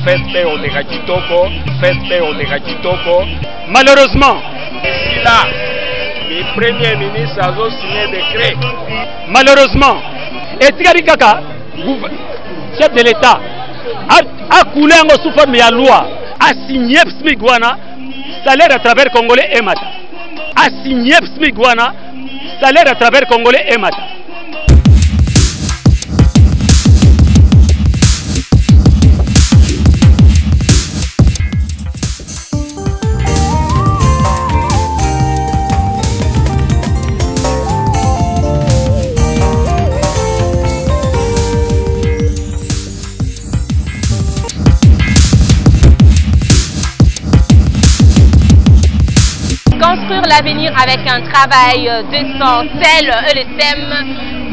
feste odeka kitoko, feste odeka kitoko. Malheureusement, ici là, le premier ministre a signé décret. Malheureusement, etikari kaka chef de l'État a coulé en sous forme de loi, a signé Smigwana, salaire à travers Congolais et Mata. A signé Smigwana, salaire à travers Congolais et Mata. Construire l'avenir avec un travail décent, tel le thème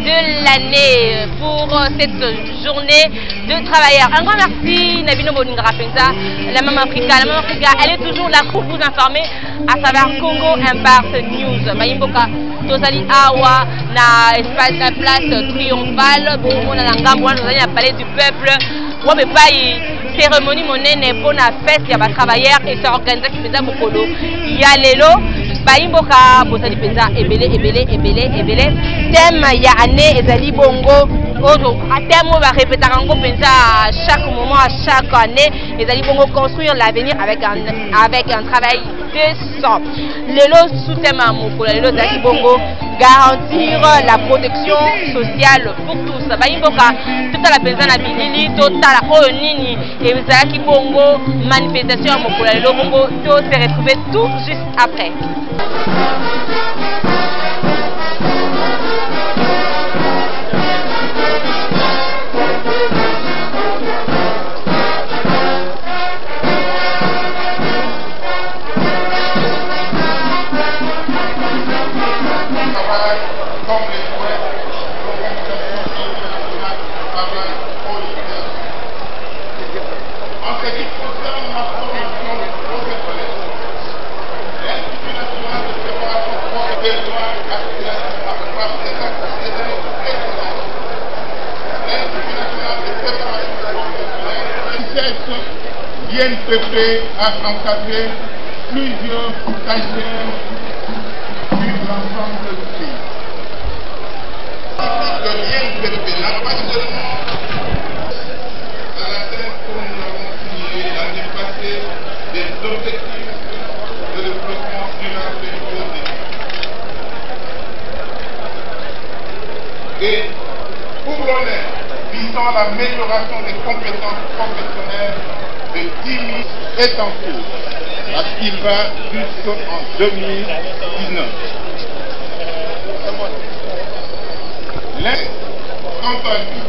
de l'année pour cette journée de travailleurs. Un grand merci Nabino Bolinga Rapenza, la Maman Africa. La Maman Africa, elle est toujours là pour vous informer à travers Congo Impact News. Bayimboka Tozali Awa na espace la place triomphale pour la Ngambo, nous allons parler du peuple. Ouais, mais pas cérémonie monnaie pour la fête, il y a des travailleurs et ça organise qui faisait beaucoup d'eau. Il y a les lots, Baimboka, Bosali Pesa, Ebele. Thème, il y a année, Ezali Bongo. À thème, on va répéter encore à chaque moment, à chaque année. Ezali Bongo construire l'avenir avec un travail décent. Les lots sous thème à Moukoula, les lots Ezali Bongo. Garantir la protection sociale pour tous. Baimboka, tout à la personne à Bilili, tout à la Onini, et vous savez qui Bongo, manifestation à Mokola, le Bongo, tout se retrouver tout juste après. l'INPP a encadré plusieurs stagiaires sur l'ensemble du pays. Le l'INPP n'a pas seulement à la tête comme nous l'avons signé l'année passée des objectifs de développement durable et économique. Et pour l'honneur visant l'amélioration des compétences professionnelles de 10 000 est en cours, parce qu'il va jusqu'en 2019. L'Inde, quant à lui,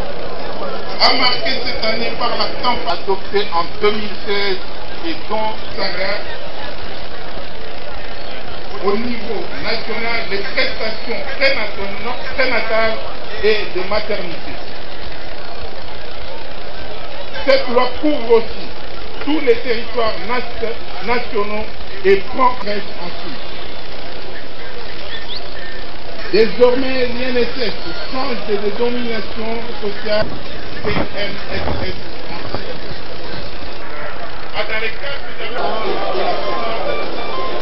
a marqué cette année par la campagne adoptée en 2016 et dont s'arrête au niveau national des prestations prénatales et de maternité. Cette loi couvre aussi tous les territoires nationaux et prend ensuite. Désormais, l'INSS change de dénomination sociale CNSS. Dans les cas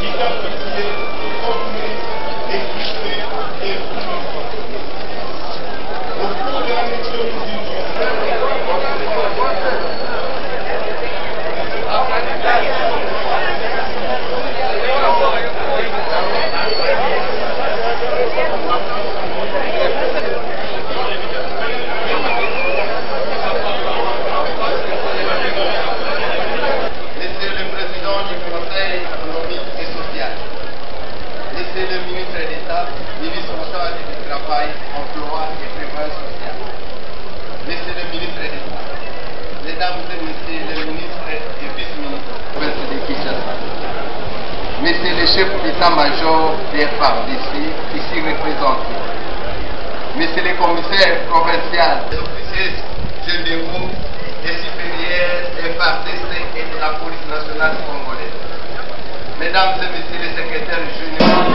identifié, formé, équipé et financé. Au cours de la mission Messieurs les chefs d'état-major des FARDC ici représentés, messieurs les commissaires provinciaux, les officiers généraux et supérieurs des FARDC et de la police nationale congolaise, mesdames et messieurs les secrétaires généraux,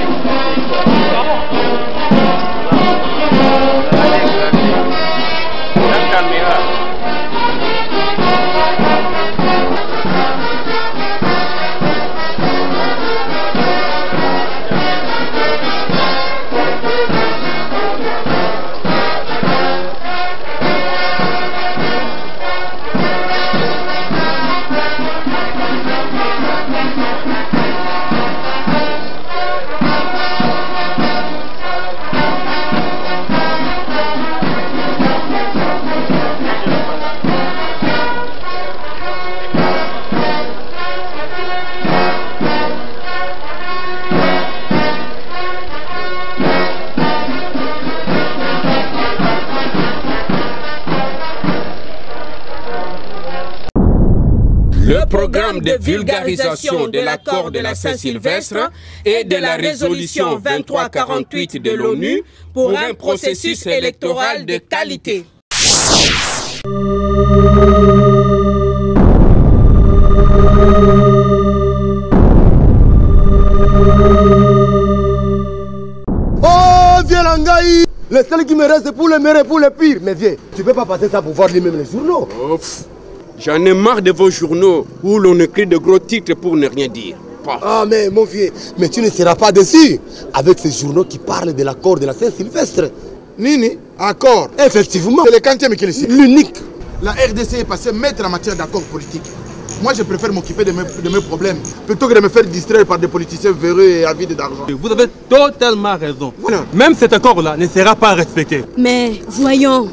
Le programme de vulgarisation de l'accord de la Saint-Sylvestre et de la résolution 2348 de l'ONU pour un processus électoral de qualité. Oh, viens Langaï! Le seul qui me reste, c'est pour le meilleur et pour le pire. Mais viens, tu ne peux pas passer ça pour voir lui-même les journaux. Oh, j'en ai marre de vos journaux où l'on écrit de gros titres pour ne rien dire. Ah, mais mon vieux, mais tu ne seras pas déçu avec ces journaux qui parlent de l'accord de la Saint-Sylvestre. Nini, accord. Effectivement. C'est le quantième qui est ici. L'unique. La RDC est passée maître en matière d'accord politique. Moi, je préfère m'occuper de mes problèmes plutôt que de me faire distraire par des politiciens véreux et avides d'argent. Vous avez totalement raison. Voilà. Même cet accord-là ne sera pas respecté. Mais voyons,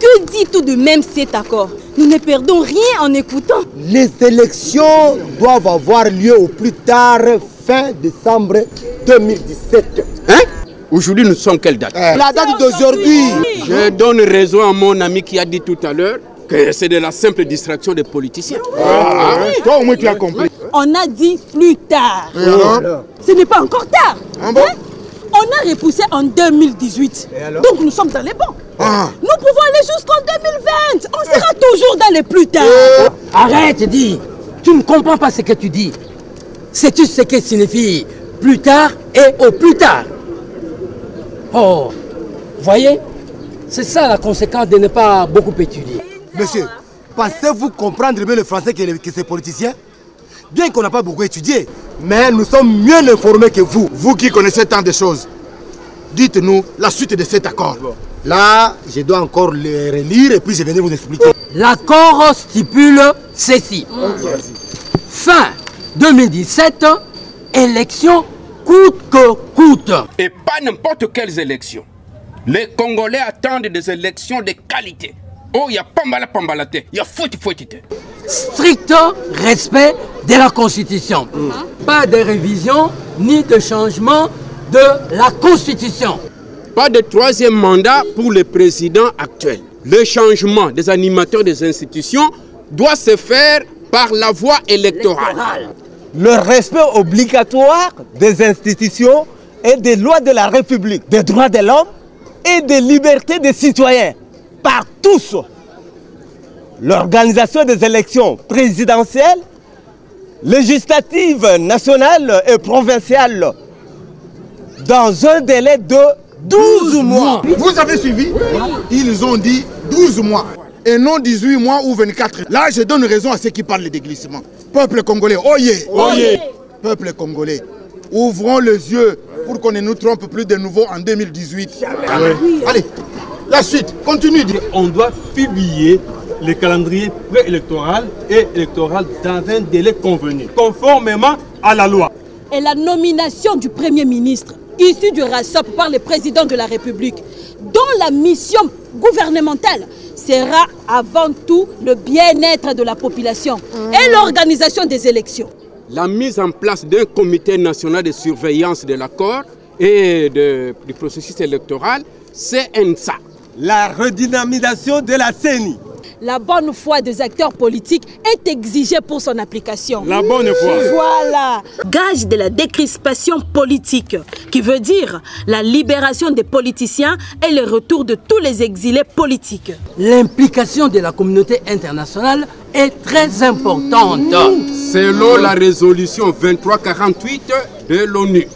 que dit tout de même cet accord? Nous ne perdons rien en écoutant. Les élections doivent avoir lieu au plus tard fin décembre 2017. Hein? Aujourd'hui, nous sommes quelle date? La date d'aujourd'hui. Je donne raison à mon ami qui a dit tout à l'heure que c'est de la simple distraction des politiciens. Toi, au moins, tu as compris. On a dit plus tard. Ce n'est pas encore tard. Ah bon? On a repoussé en 2018. Donc nous sommes dans les bons. Nous pouvons aller jusqu'en 2020. On sera toujours dans les plus tard. Arrête, dis. Tu ne comprends pas ce que tu dis. Sais-tu ce que signifie plus tard et au plus tard? Oh, voyez, c'est ça la conséquence de ne pas beaucoup étudier. Monsieur, pensez-vous comprendre mieux le français que ces politiciens? Bien qu'on n'a pas beaucoup étudié, mais nous sommes mieux informés que vous. Vous qui connaissez tant de choses, dites-nous la suite de cet accord. Là, je dois encore le relire et puis je vais vous expliquer. L'accord stipule ceci. Fin 2017, élection coûte que coûte. Et pas n'importe quelles élections. Les Congolais attendent des élections de qualité. Oh, il y a pambalate, il y a fouti. Strict respect de la Constitution. Pas de révision ni de changement de la Constitution. Pas de troisième mandat pour le président actuel. Le changement des animateurs des institutions doit se faire par la voie électorale. Le respect obligatoire des institutions et des lois de la République, des droits de l'homme et des libertés des citoyens par tous. L'organisation des élections présidentielles, législatives, nationales et provinciales dans un délai de 12 mois. Vous avez suivi? Ils ont dit 12 mois et non 18 mois ou 24. Là, je donne raison à ceux qui parlent de glissement. Peuple congolais, oyez! Oyez! Peuple congolais, ouvrons les yeux pour qu'on ne nous trompe plus de nouveau en 2018. Allez, la suite, continue. On doit publier le calendrier préélectoral et électoral dans un délai convenu, conformément à la loi. Et la nomination du Premier ministre, issu du RASOP par le président de la République, dont la mission gouvernementale sera avant tout le bien-être de la population et l'organisation des élections. La mise en place d'un comité national de surveillance de l'accord et du processus électoral, c'est ça. La redynamisation de la CENI. La bonne foi des acteurs politiques est exigée pour son application. La bonne foi. Voilà. Gage de la décrispation politique, qui veut dire la libération des politiciens et le retour de tous les exilés politiques. L'implication de la communauté internationale est très importante. Selon la résolution 2348 de l'ONU.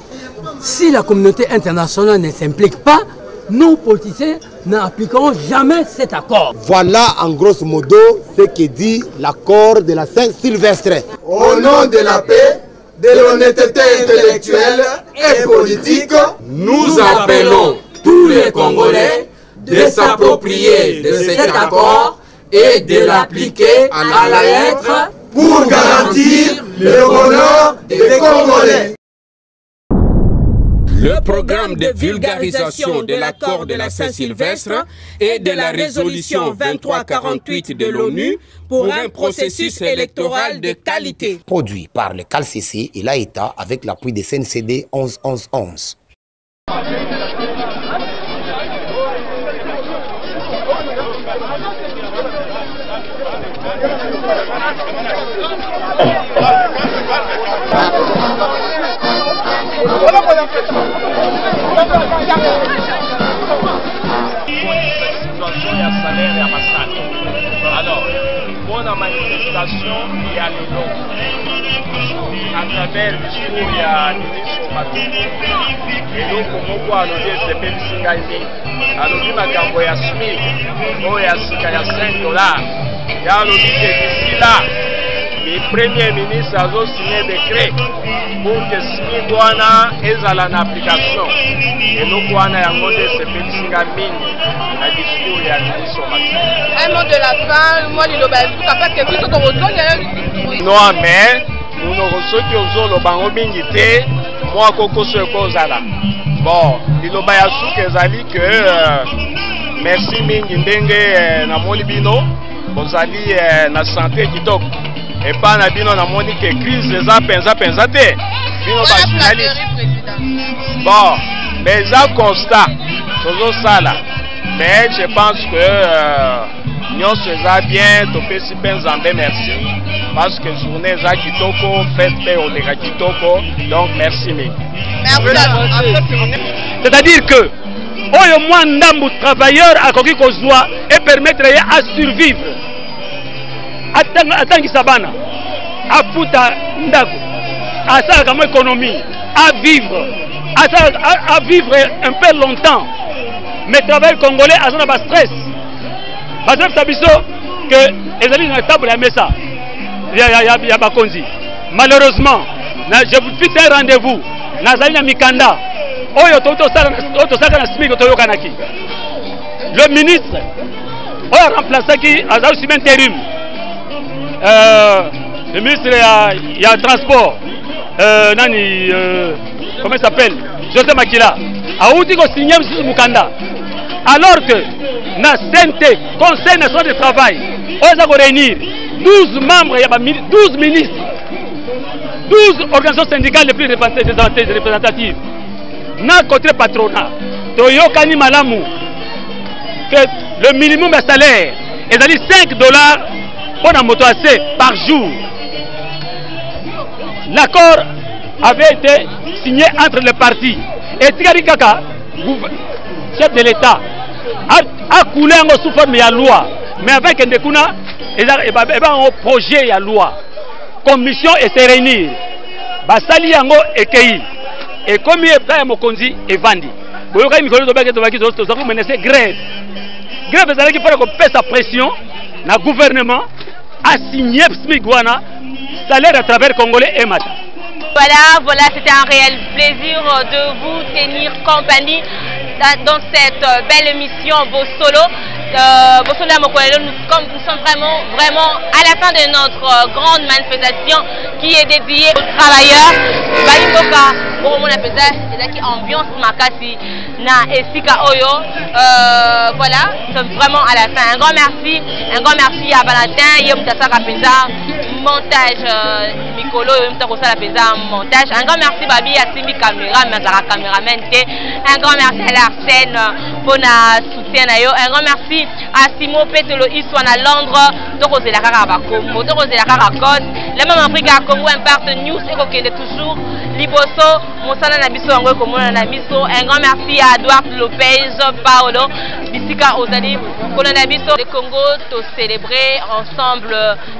Si la communauté internationale ne s'implique pas, nos politiciens n'appliqueront jamais cet accord. Voilà en grosso modo ce que dit l'accord de la Saint-Sylvestre. Au nom de la paix, de l'honnêteté intellectuelle et politique, nous appelons tous les Congolais de s'approprier de cet accord et de l'appliquer à la lettre pour garantir le bonheur des Congolais. Le programme de vulgarisation de l'accord de la Saint-Sylvestre et de la résolution 2348 de l'ONU pour un processus électoral de qualité. Produit par le CALCC et l'AETA avec l'appui des CNCD 11-11-11. salaire ya masala. Alors, pour la manifestation, il y a les lots. À travers le discours, il y a ministre Matuku. Et donc, comment à l'audier, c'est même Singaïmi. À l'audier, ma gambo ya SMIC. Oh, ya Sika ya $5. Il y a l'audier que d'ici là, le premier ministre a signé décret pour que SMIC douana est en application. Et donc, on a un mot de Singaïmi. Un mot de la fin, moi je non, mais nous ne recevons pas le bango moi Coco Kozala. Bon, il y que merci mingi ndenge na moni bino bozali na santé kitoko et pas na bino na moni que crise eza penza te bino ba journaliste. Bon, mais ça constat toujours ça là. Mais je pense que nous faisons bien, Topesi Penzambe, merci. Parce que journée za kitoko, fête au Lega kitoko, donc merci. C'est-à-dire que, au moins ndambu travailleur a koki kozwa et permettre à survivre. Atangi sabana, à futa ndako, à ça comme économie, à vivre un peu longtemps. Mais le travail congolais a un stress. Parce que les amis dans table il y a Bakonzi. Malheureusement, je vous fixe un rendez-vous. Nazali Mikanda. Le ministre a remplacé qui a aussi intérim. Le ministre il y a transport. Comment il s'appelle? José Makila. A outi ko signé M. Mukanda. Alors que na CNT, Conseil national de travail, on va réunir 12 membres, il y a 12 ministres, 12 organisations syndicales les plus représentatives. Na côté patronat, Toyokani Malamu, que le minimum de salaire est à dire $5 pour la moto AC par jour. L'accord avait été signé entre les partis. Et Tigari Kaka, chef de l'État, a coulé sous forme de loi. Mais avec Ndekuna, il y a un projet de loi. Commission et se réunir. Basali Yango et Kei. Et comme il y a Mokonzi et Vandi. Vous avez menacé grève. Grève, c'est qu'il faut qu'on paie sa pression. Le gouvernement a signé Smigwana, salaire à travers Congolais et Mata. Voilà, c'était un réel plaisir de vous tenir compagnie dans cette belle émission Bosolo. Bosolo Mokolelo, nous sommes vraiment à la fin de notre grande manifestation qui est dédiée aux travailleurs. Ambiance Makasi na Esika Oyo. Voilà, c'est vraiment à la fin. Un grand merci à Valentin, Yom Tassaka Peza, montage Mikolo, Yom Tassaka Peza, montage. Un grand merci Babi à Simi Caméra, Mazara Caméraman. Un grand merci à l'Arsène pour notre soutien. Un grand merci à Simo Petelo Iswana Londres, Tokose la Karabakomo, Tokose la Karakos, la même Afrique à Congo Impact News et Kokende toujours, Liboso, Monsana Nabiso, Ango Komona Nabiso. Un grand merci à Edouard Lopez, Paolo, Bissika Ozali, Kolanabiso. Le Congo, to célébrer ensemble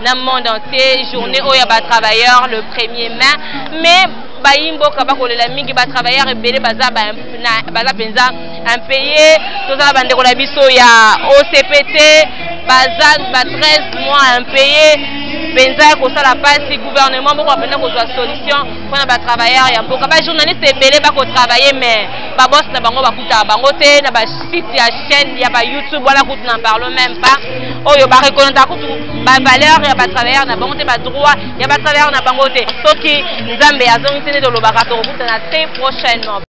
dans le monde entier, journée Oyaba Travailleurs le 1er mai. Mais Baimbo Kabako la mingi ba travailleurs et belé baza penza impayé tout ça bande ko la biso ya OCPT baza 13 mois impayé penza ko ça la passe gouvernement beaucoup appeler ko soit solution pour na ba travailleurs ya mboka ba journaliste et belé ba ko travailler mais ba boss na bango ba kuta bango te na ba site ya chaîne ya ba YouTube wala kutu n'en parle même pas oyo ba reconnaître kutu ba valeur ya ba travailleurs na bango te ba droit ya ba travailleurs na bango te soki nzambe azongi de l'Obarato, très prochainement.